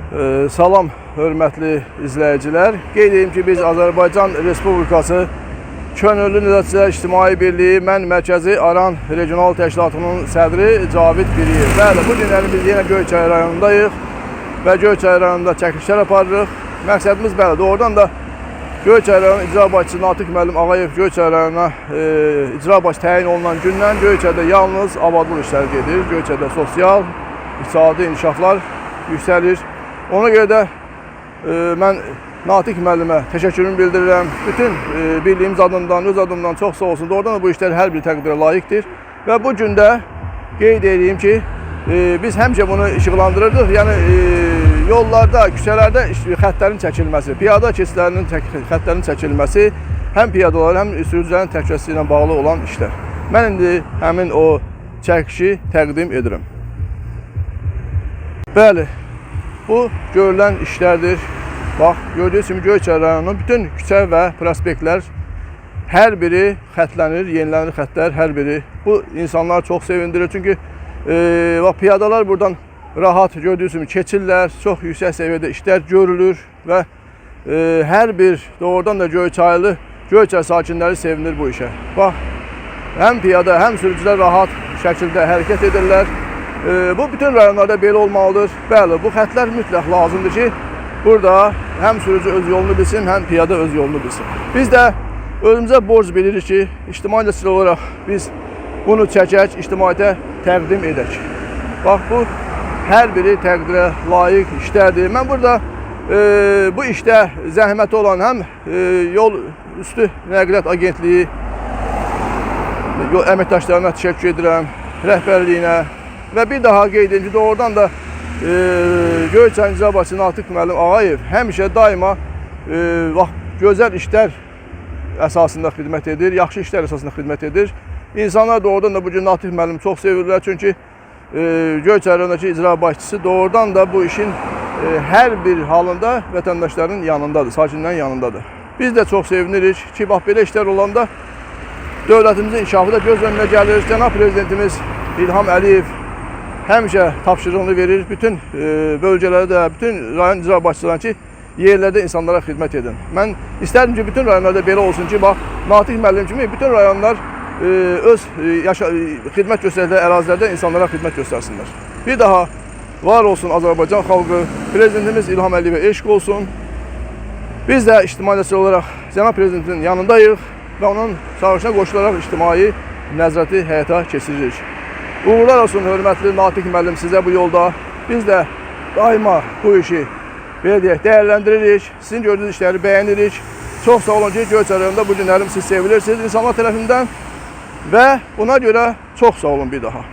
Salam, hörmətli izləyicilər. Qeyd edeyim ki, biz Azərbaycan Respublikası Könüllü Nizamçılar İctimai Birliyi, mən Mərkəzi Aran Regional Təşkilatının sədri Cavid Biriyev. Bəli, bu günləri biz yenə Göyçay rayonundayıq və Göyçay rayonunda çəkilişlər aparırıq. Məqsədimiz bəli, doğrudan da Göyçay rayon icra başçısı Natiq müəllim Ağayev Göyçay rayonuna icra baş təyin olunan gündən Göyçayda yalnız abadlıq işləri gedir. Göyçayda sosial, iqtisadi inkişaflar yüksəlir. Ona görə də mən Natiq müəllimə təşəkkürümü bildirirəm. Bütün birliyimiz adından, öz adımdan çox sağ olsun. Doğrudan da bu işlər hər bir təqdirə layiqdir. Və bu gündə qeyd edeyim ki, biz həmişə bunu işıqlandırırdıq. Yəni yollarda, küçələrdə xəttlərin çəkilməsi, piyada keçidlərinin xəttlərin çəkilməsi həm piyadaların, həm sürücülərin təhlükəsizliyi ilə bağlı olan işlər. Mən indi həmin o çəkişi təqdim edirəm. Bəli, bu görülən işlərdir. Bax, gördüyünüz kimi Göyçay rayonunun bütün küçə və prospektlər hər biri xətlənir, yenilənir xəttlər hər biri. Bu insanlar çox sevindirir. Çünki bax, piyadalar buradan rahat gördüyünüz kimi keçirlər, çox yüksək səviyyədə işlər görülür və hər bir doğrudan da Göyçaylı, Göyçay sakinləri sevinir bu işə. Bax, həm piyada, həm sürücülər rahat şəkildə hərəkət edirlər. Bu bütün rayonlarda belə olmalıdır. Bəli, bu xəttlər mütləq lazımdır ki, burada həm sürücü öz yolunu bilsin, həm piyada öz yolunu bilsin. Biz də özümüzə borc bilirik ki, ictimai nəsil olaraq biz bunu çəkək, ictimaiyyətə təqdim edək. Bax, bu hər biri təqdirə layiq işlərdir. Mən burada bu işdə zəhməti olan həm yol üstü nəqliyyat agentliyi əməkdaşlarına təşəkkür edirəm, rəhbərliyinə və bir daha qeyd edin ki, doğrudan da Göyçay icra başçısı Natiq müəllim Ağayev həmişə daima gözəl işlər əsasında xidmət edir, yaxşı işlər əsasında xidmət edir. İnsanlar doğrudan da bugün Natiq müəllimi çox sevirlər, çünki Göyçay rayonundakı icra başçısı doğrudan da bu işin hər bir halında vətəndaşların yanındadır, sakinlərin yanındadır. Biz də çox sevinirik ki, bax, belə işlər olanda dövlətimizin inkişafı da göz önünə gəlir. Cənab Prezidentimiz İlham Əliyev həmişə tapşırığını verir, bütün bölgələrdə, bütün rayon icra başçılarına ki, yerlərdə insanlara xidmət edin. Mən istərdim ki, bütün rayonlarda belə olsun ki, bax, Natiq müəllim kimi bütün rayonlar öz xidmət göstərdikləri ərazilərdə insanlara xidmət göstərsinlər. Bir daha var olsun Azərbaycan xalqı, Prezidentimiz İlham Əliyevə eşq olsun. Biz də ictimai nəsil olaraq Cənab Prezidentin yanındayıq və onun çağırışına qoşularaq ictimai nəzarəti həyata keçiririk. Uğurlar olsun, hörmətli Natiq müəllim, sizə bu yolda. Biz də daima bu işi belə deyək, dəyərləndiririk. Sizin gördüyünüz işləri bəyənirik. Çox sağ olun ki, Göyçay rayonunda bu günlərim siz sevilirsiniz insanlar tərəfindən və buna görə çox sağ olun bir daha.